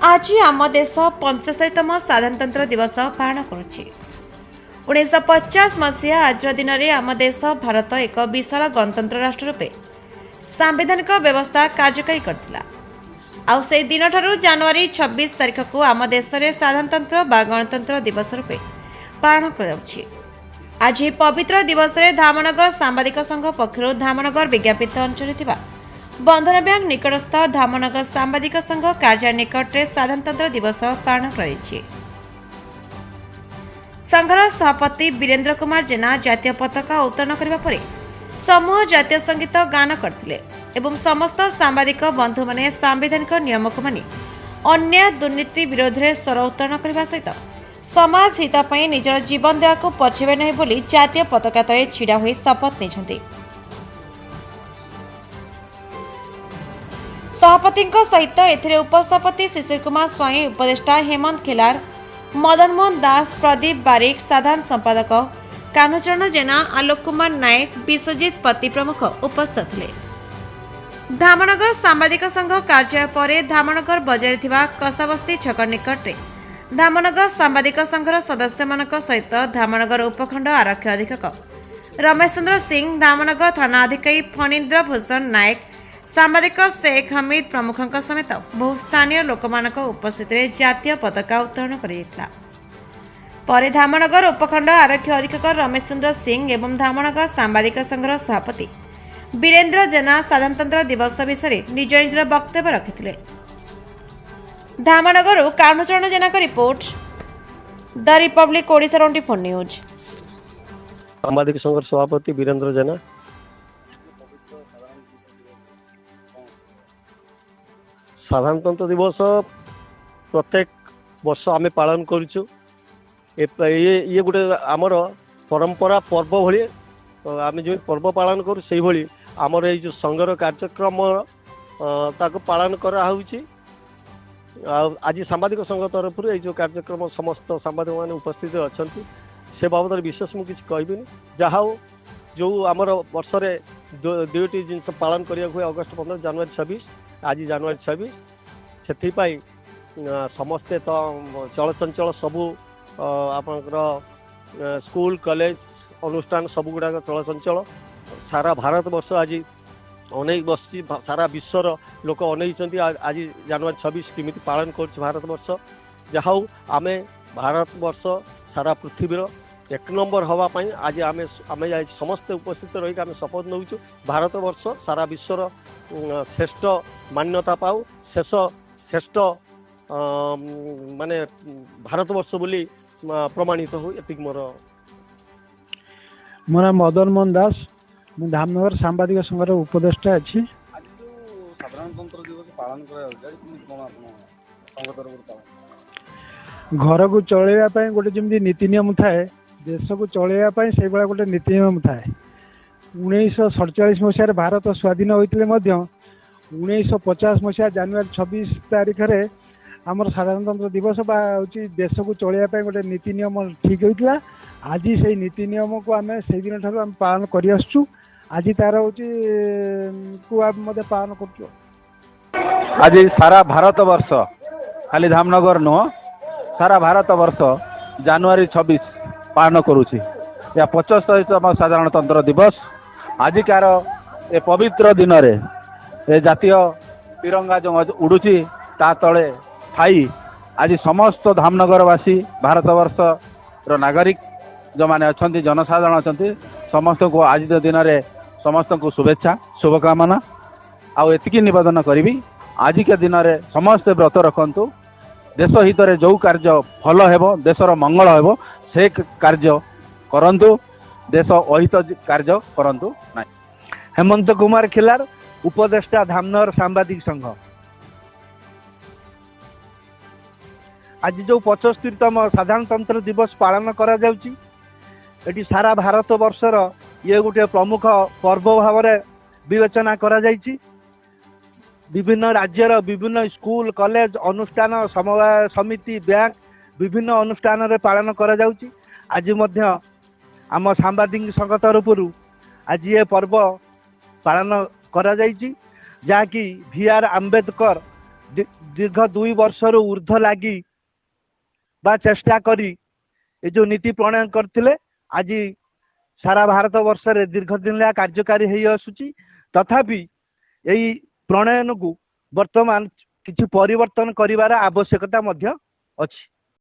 आज आम देश 75तम साधारणतंत्र दिवस पालन करुछि। 1950 मसीहा आज दिन में आम देश भारत एक विशाल गणतंत्र राष्ट्र रूपे सांविधानिक व्यवस्था कार्यकारी करथिला। आउ से दिन ठारू जनवरी 26 तारिख को आम देश में साधारणतंत्र बा गणतंत्र दिवस रूपे पालन कराउछि। आज यह पवित्र दिवस रे धामनगर सांबादिक संघ पक्षर धामनगर विज्ञापित अंचल थिबा बंधन बैंक निकटस्थ धामनगर सांबादिक संघ कार्यालय निकट में साधारणतंत्र दिवस पालन कराइछि। संघर सभापति वीरेंद्र कुमार जेना जातीय पताका उत्तोलन करबा परे समूह जातीय संगीत गान करथिले एवं समस्त सांबादिक बंधु माने सांविधानिक नियम को मानि अन्याय दुर्नीति विरोध में स्वर उत्तोलन करबा सहित समाज हित पई निजर जीवन देवा को पछेबे नहीं बोली जातीय पताका तले छिड़ा होई शपथ नेछन्ते। सभापति सहित एथिरे उपसभापति शिशिर कुमार स्वाई, उपदेष्टा हेमंत खेलार, मदन मोहन दास, प्रदीप बारिक, साधारण संपादक कान्हचरण जेना, आलोक कुमार नायक, विश्वजित पति प्रमुख उपस्थित थे। धामनगर सांबादिक संघ कार्यालय पर धामनगर बजार थिबा कसाबस्ती छक निकट में धामनगर सांबादिक संघर सदस्य मानक सहित धामनगर उपखंड आरक्षी अधीक्षक रमेश चंद्र सिंह, धामनगर थाना अधिकारी फणीन्द्र भूषण नायक, सांबादिक शेख हमीद प्रमुख समेत बहु स्थानीय लोकमानक उपस्थित जातीय पताका उत्तोलन कर परे धामनगर उपखंड आरक्षी अधीक्षक रमेश चंद्र सिंह एवं धामनगर सांबादिक संघर सभापति वीरेंद्र जेना साधारणतंत्र दिवस विषय निज निजर वक्तव्य रखिथिले। धामनगर कान्हचरण जेना का report, the republic Odisha 24 news. सांबादिक संघर सभापति वीरेंद्र जेना। साधारणतंत्र दिवस प्रत्येक वर्ष आम पालन करूँ। ये गोटे आमर परंपरा पर्व भली आम जो पर्व पालन करूँ से भली आमर ये जो संघर कार्यक्रम ताको पालन कराऊँगी। आज सांबादिक संघ तरफ जो कार्यक्रम समस्त सांबादिक मैंने उपस्थित अच्छा से बाबद विशेष मुझे कहबी जहाँ जो आमर वर्ष दुईटी जिन पालन करा हुए अगस्ट 15 जनवरी 26 आज जनवरी 26 से समस्ते तो चलचंचल सबू आपणकर स्कूल कॉलेज अनुष्ठान सबू गुड़ाक चलचंचल सारा भारत वर्ष आज अनेक बसी सारा विश्वर लोक अनेक आज जनवरी 26 केमी पालन कर भारत वर्ष जहाँ आम भारत वर्ष सारा पृथ्वीर एक नंबर हवापाई आज आम समस्ते उपस्थित रही आम शपथ नौ भारत वर्ष सारा विश्वर श्रेष्ठ मान्यता पाऊ शेष श्रेष्ठ माने भारत वर्ष बोली प्रमाणित हो। एतिक मोर नाम मदन मोहन दास, मैं धामनगर सांबादिक संघर उपदेष्टा अच्छी। साधारणतंत्र दिवस पालन घर को चलैया गोटे जमी नीति नियम थाए, देश को चलैया से गोटे नीति नियम थाए। 1947 मसीह भारत स्वाधीन होते 1950 मसीहा जनवरी 26 तारिख में आमर साधारणतंत्र दिवस हूँ देश को चलैया गोटे नीति नियम ठीक होता। आज से नीति नियम को आम से दिन ठार पालन कर आसुँ। आज तार हूँ पालन कर आज सारा भारत वर्ष खाली धामनगर नुह सारा भारत वर्ष जनवरी 26 पालन करुँच या 75तम साधारणतंत्र दिवस। आजिकार ए पवित्र दिन रे ए जातीय तिरंगा जो उड़ुची ता तले थाई आज समस्त धामनगरवासी भारत वर्ष रो नागरिक जो माने अछंती जनसाधारण अछंती समस्त को आज दिन रे समस्त को शुभेच्छा शुभकामना। आउ एतिकी निवेदन करी आज के दिन रे समस्त व्रत रखंतु। देश हित रे जो कार्य भल हेबो देशर मंगल हेबो से कार्य करंतु, देश अहित कार्य करंतु ना। हेमंत कुमार खेलार, उपदेष्टा धामनगर सांबादिक संघ। आज जो 75तम साधारणतंत्र दिवस पालन करा जाउची एटी सारा भारत वर्षर ये गोटे प्रमुख पर्व भाव में विवेचना करा जाइची। विभिन्न राज्यर विभिन्न स्कूल कॉलेज अनुष्ठान समवाय समिति बैंक विभिन्न अनुष्ठान रे पालन करा जाउची। आज मध्य आम सांबादिक संघ तरफ आज ये पर्व पालन करा जाइची जहाँकि VR आम्बेडकर दीर्घ 2 वर्षर ऊर्ध्व लगी बा चेष्टा करी ये जो नीति प्रणयन करथिले आज सारा भारत वर्ष रे दीर्घ दिन कार्यकारी हो आसुची तथापि यही प्रणयन को वर्तमान किसी परिवर्तन करिवार आवश्यकता मध्य अछि।